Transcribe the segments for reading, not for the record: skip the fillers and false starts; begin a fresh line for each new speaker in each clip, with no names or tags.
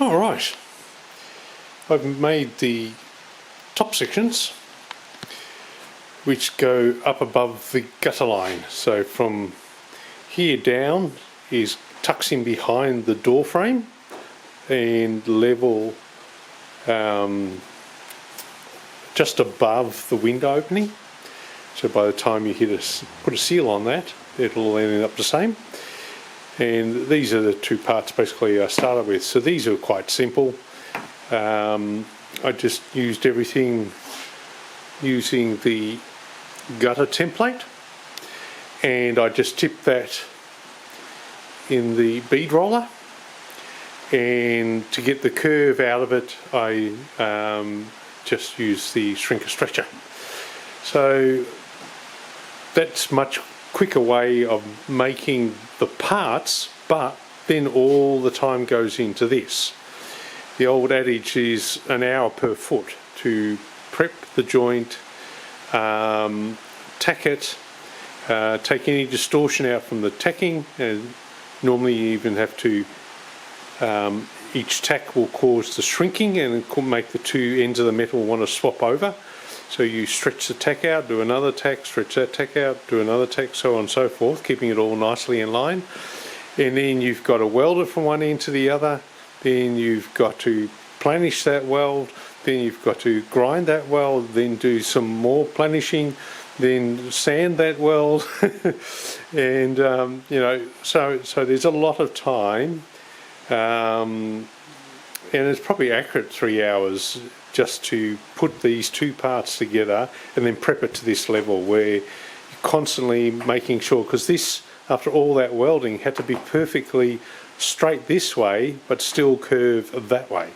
Alright, I've made the top sections which go up above the gutter line. So from here down is tucks in behind the door frame and level just above the window opening. So by the time you put a seal on that, it'll end up the same. And these are the two parts basically I started with. So these are quite simple. I just used everything using the gutter template, and I just tipped that in the bead roller, and to get the curve out of it I just used the shrinker stretcher. So that's much quicker way of making the parts, but then all the time goes into this. The old adage is an hour per foot to prep the joint, tack it, take any distortion out from the tacking, and normally you even have to, each tack will cause the shrinking and it could make the two ends of the metal want to swap over. So you stretch the tack out, do another tack, stretch that tack out, do another tack, so on and so forth, keeping it all nicely in line. And then you've got to weld it from one end to the other, then you've got to planish that weld, then you've got to grind that weld, then do some more planishing, then sand that weld, and you know, so there's a lot of time, and it's probably accurate 3 hours just to put these two parts together and then prep it to this level where you're constantly making sure, because this, after all that welding, had to be perfectly straight this way but still curve that way.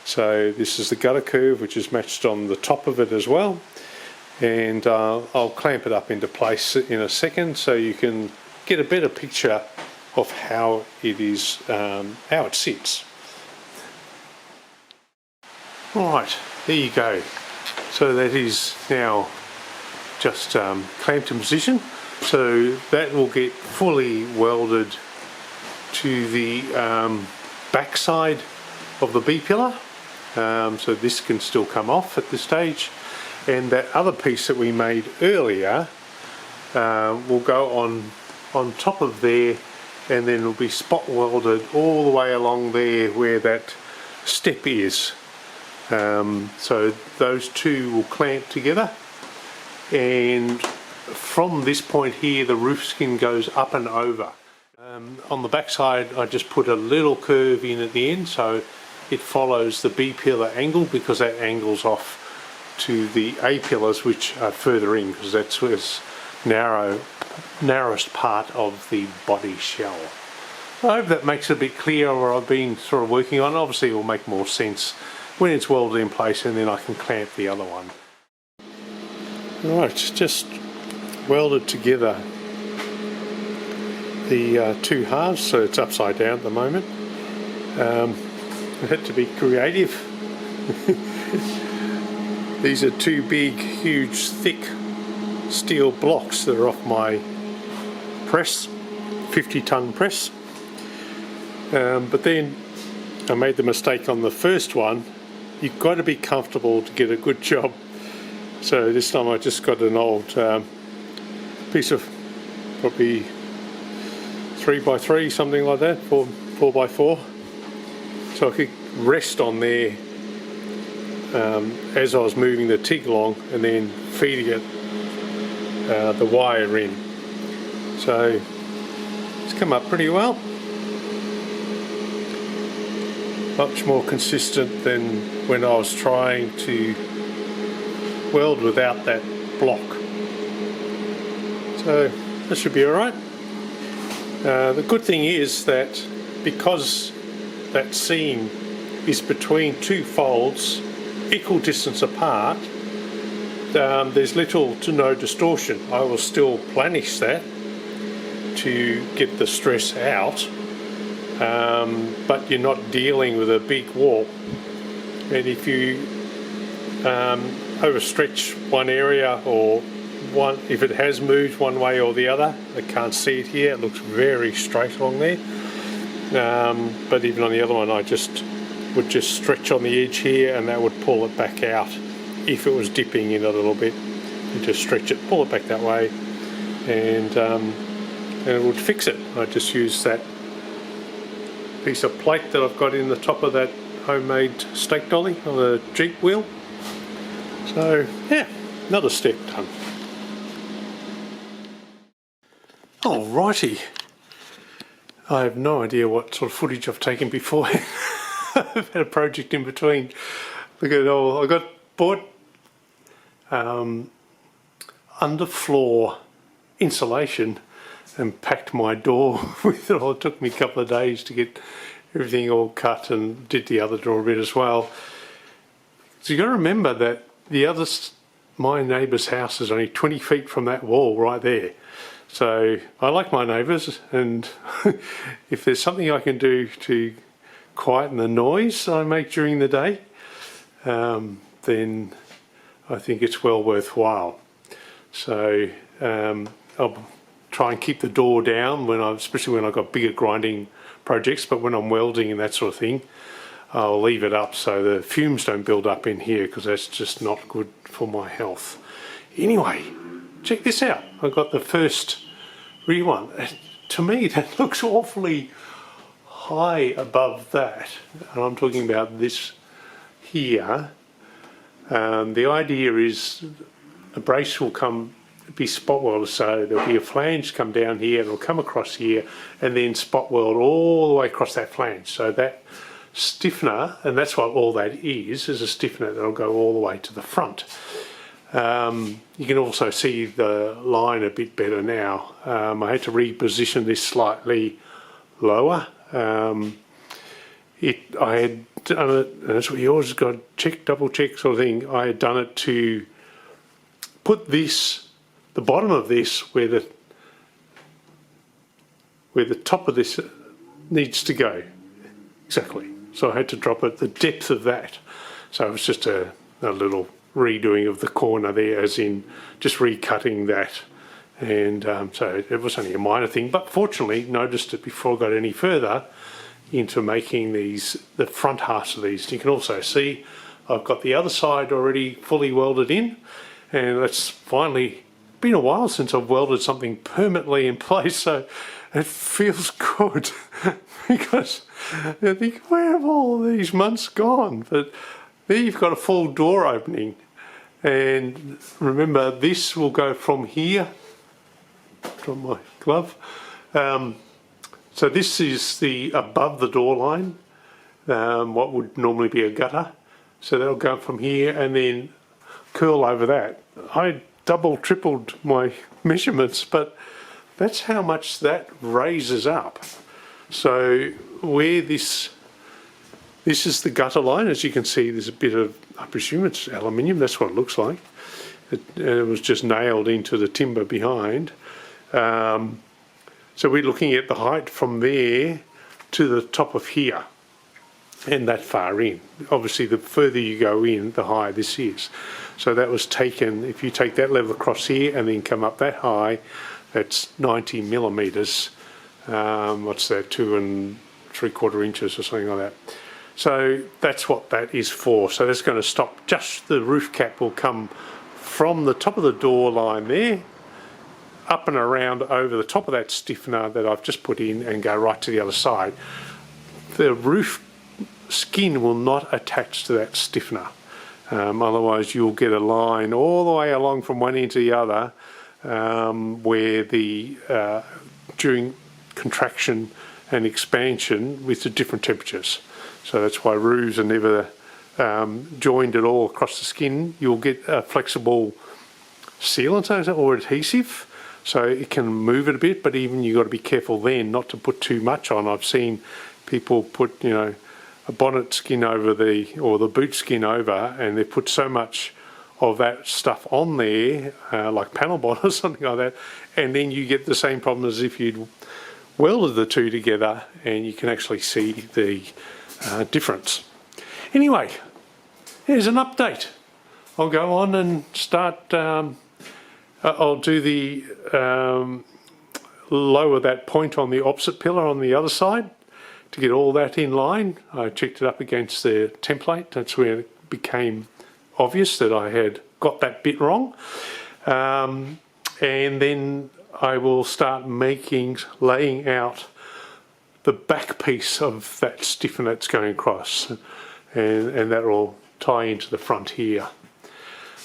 So this is the gutter curve, which is matched on the top of it as well, and I'll clamp it up into place in a second so you can get a better picture of how it is, how it sits. Right, there you go. So that is now just clamped in position. So that will get fully welded to the back side of the B-pillar. So this can still come off at this stage. And that other piece that we made earlier will go on top of there, and then it'll be spot welded all the way along there where that step is. So those two will clamp together, and from this point here the roof skin goes up and over. On the back side I just put a little curve in at the end so it follows the B pillar angle, because that angles off to the A pillars which are further in, because that's where it's narrowest part of the body shell. I hope that makes it a bit clearer what I've been sort of working on. Obviously it will make more sense when it's welded in place, and then I can clamp the other one. Right, just welded together the two halves, so it's upside down at the moment. I had to be creative. These are two big, huge, thick steel blocks that are off my press, 50-ton press. But then I made the mistake on the first one. You've got to be comfortable to get a good job. So this time I just got an old piece of probably 3x3, something like that, 4x4. So I could rest on there as I was moving the TIG along, and then feeding it the wire in. So it's come up pretty well. Much more consistent than when I was trying to weld without that block. So that should be alright. The good thing is that because that seam is between two folds equal distance apart, there's little to no distortion. I will still planish that to get the stress out, but you're not dealing with a big warp. And if you overstretch one area, or if it has moved one way or the other, I can't see it here, it looks very straight along there, but even on the other one I just would just stretch on the edge here, and that would pull it back out if it was dipping in a little bit. You just stretch it, pull it back that way, and it would fix it. I just use that piece of plate that I've got in the top of that homemade stake dolly on the Jeep wheel. So yeah, another step done. Alrighty, I have no idea what sort of footage I've taken before. I've had a project in between. Look at it all. I got bought underfloor insulation and packed my door with it all. It took me a couple of days to get everything all cut, and did the other door a bit as well. So you got to remember that my neighbour's house is only 20 feet from that wall right there. So I like my neighbours, and if there's something I can do to quieten the noise I make during the day, then I think it's well worthwhile. So I'll try and keep the door down especially when I've got bigger grinding projects, but when I'm welding and that sort of thing, I'll leave it up so the fumes don't build up in here, because that's just not good for my health. Anyway, check this out. I've got the first rear one. To me, that looks awfully high above that, and I'm talking about this here. The idea is the brace will be spot welded, so there'll be a flange come down here, it'll come across here, and then spot weld all the way across that flange. So that stiffener, and that's what all that is a stiffener that'll go all the way to the front. You can also see the line a bit better now. I had to reposition this slightly lower. I had done it, and that's what you always got to check, double check sort of thing. I had done it to put this, the bottom of this, where the top of this needs to go. Exactly. So I had to drop it the depth of that. So it was just a little redoing of the corner there, as in just recutting that. And so it was only a minor thing, but fortunately noticed it before I got any further into making the front halves of these. You can also see I've got the other side already fully welded in, and it's finally been a while since I've welded something permanently in place, so it feels good. Because I think, where have all these months gone? But there you've got a full door opening, and remember, this will go from here. Drop my glove. So this is the above the door line, what would normally be a gutter. So that'll go from here and then curl over that. I tripled my measurements, but that's how much that raises up. So where this is the gutter line, as you can see, there's a bit of, I presume it's aluminium, that's what it looks like. It was just nailed into the timber behind. So we're looking at the height from there to the top of here, and that far in. Obviously the further you go in, the higher this is. So that was taken, if you take that level across here and then come up that high, that's 90 millimetres. What's that, 2 3/4 inches or something like that. So that's what that is for. So that's going to stop, just the roof cap will come from the top of the door line there, up and around over the top of that stiffener that I've just put in, and go right to the other side. The roof skin will not attach to that stiffener. Otherwise you'll get a line all the way along from one end to the other, where during contraction and expansion with the different temperatures. So that's why roofs are never joined at all across the skin. You'll get a flexible sealant or adhesive, so it can move it a bit, but even you've got to be careful then not to put too much on. I've seen people put, a bonnet skin over or the boot skin over, and they put so much of that stuff on there, like panel bond or something like that, and then you get the same problem as if you'd welded the two together, and you can actually see the difference. Anyway, here's an update. I'll go on and start, I'll do the lower that point on the opposite pillar on the other side to get all that in line. I checked it up against the template. That's where it became obvious that I had got that bit wrong. And then I will start laying out the back piece of that stiffener that's going across, and that will tie into the front here.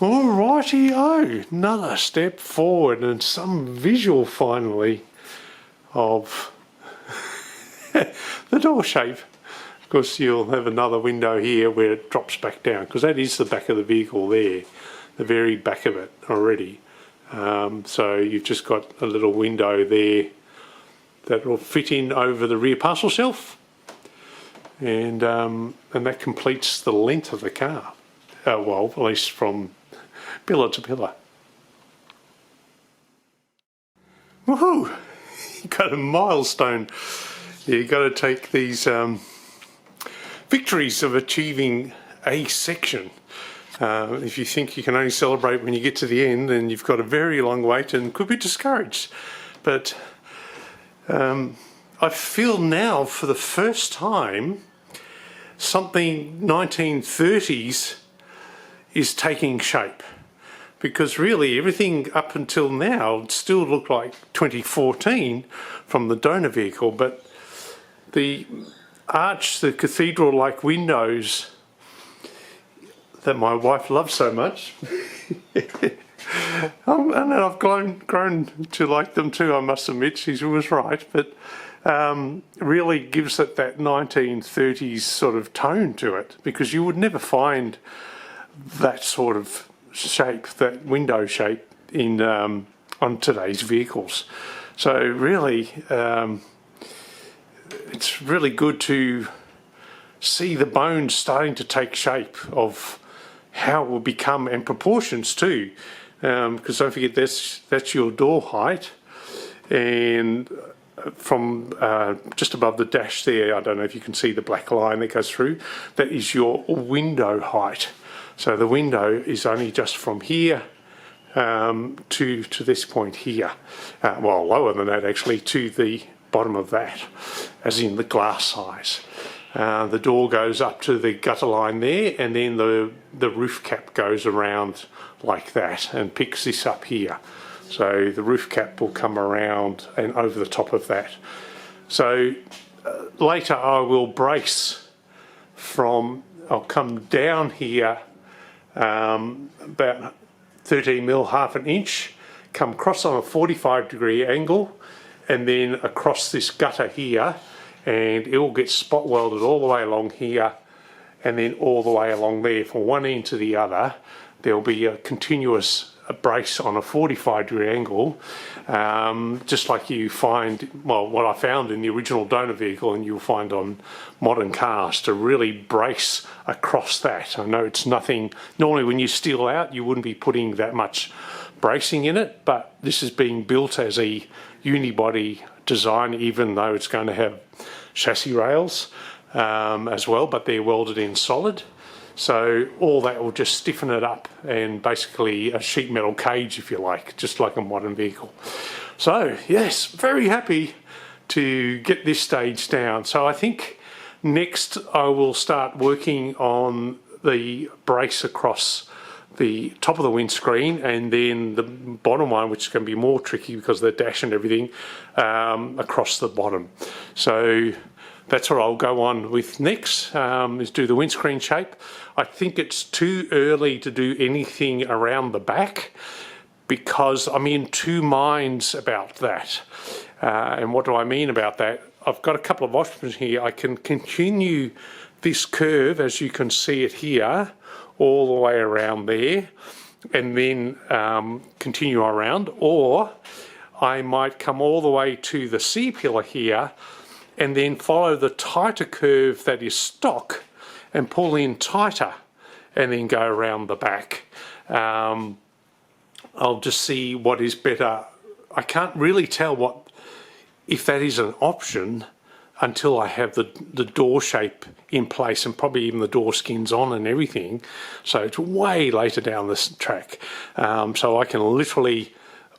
Alrighty-o, another step forward and some visual finally of the door shape. Of course, you'll have another window here where it drops back down, because that is the back of the vehicle there, the very back of it already. So you've just got a little window there that will fit in over the rear parcel shelf, and that completes the length of the car. Well, at least from pillar to pillar. Woohoo! You got a milestone. You've got to take these victories of achieving a section. If you think you can only celebrate when you get to the end, then you've got a very long wait and could be discouraged. But I feel now, for the first time, something 1930s is taking shape. Because really everything up until now still looked like 2014 from the donor vehicle, but the arch, the cathedral-like windows that my wife loves so much, and I've grown to like them too, I must admit. She was right, but really gives it that 1930s sort of tone to it, because you would never find that sort of shape, that window shape, in on today's vehicles. So really, it's really good to see the bones starting to take shape of how it will become, and proportions too, because don't forget that's your door height, and from just above the dash there, I don't know if you can see the black line that goes through, that is your window height. So the window is only just from here to this point here, well, lower than that actually, to the bottom of that, as in the glass size. The door goes up to the gutter line there, and then the roof cap goes around like that and picks this up here. So the roof cap will come around and over the top of that. So later I will brace I'll come down here about 13 mil, half an inch, come across on a 45-degree angle, and then across this gutter here, and it will get spot welded all the way along here, and then all the way along there. From one end to the other, there will be a continuous brace on a 45-degree angle, just like you find, well, what I found in the original donor vehicle, and you'll find on modern cars, to really brace across that. I know it's nothing, normally when you steel out you wouldn't be putting that much bracing in it, but this is being built as a unibody design, even though it's going to have chassis rails as well, but they're welded in solid. So all that will just stiffen it up, and basically a sheet metal cage, if you like, just like a modern vehicle. So yes, very happy to get this stage down. So I think next I will start working on the brace across the top of the windscreen, and then the bottom one, which is going to be more tricky because of the dash and everything, across the bottom. So that's what I'll go on with next, is do the windscreen shape. I think it's too early to do anything around the back, because I'm in two minds about that. And what do I mean about that? I've got a couple of options here. I can continue this curve, as you can see it here, all the way around there, and then continue around, or I might come all the way to the C-pillar here, and then follow the tighter curve that is stock and pull in tighter, and then go around the back. I'll just see what is better. I can't really tell if that is an option until I have the door shape in place, and probably even the door skins on and everything. So it's way later down this track. So I can literally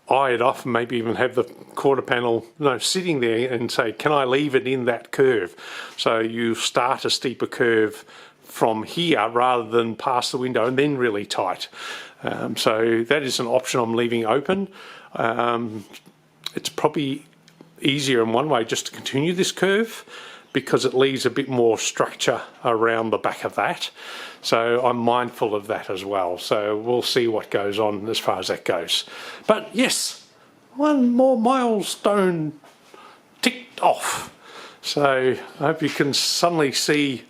eye it off and maybe even have the quarter panel sitting there and say, can I leave it in that curve? So you start a steeper curve from here rather than past the window and then really tight. So that is an option I'm leaving open. It's probably easier in one way just to continue this curve because it leaves a bit more structure around the back of that. So I'm mindful of that as well. So we'll see what goes on as far as that goes. But yes, one more milestone ticked off. So I hope you can suddenly see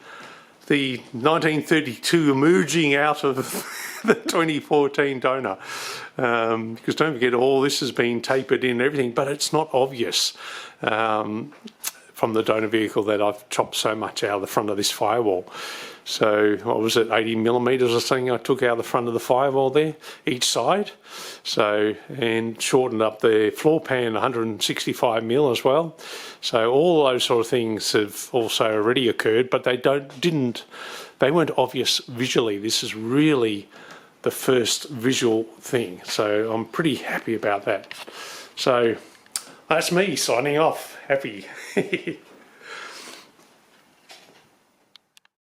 the 1932 emerging out of the 2014 donor. Because don't forget, all this has been tapered in and everything, but it's not obvious from the donor vehicle that I've chopped so much out of the front of this firewall. So what was it, 80 millimeters or something I took out of the front of the firewall there, each side. So, and shortened up the floor pan 165 mil as well. So all those sort of things have also already occurred, but they weren't obvious visually. This is really the first visual thing. So I'm pretty happy about that. So that's me signing off. Happy.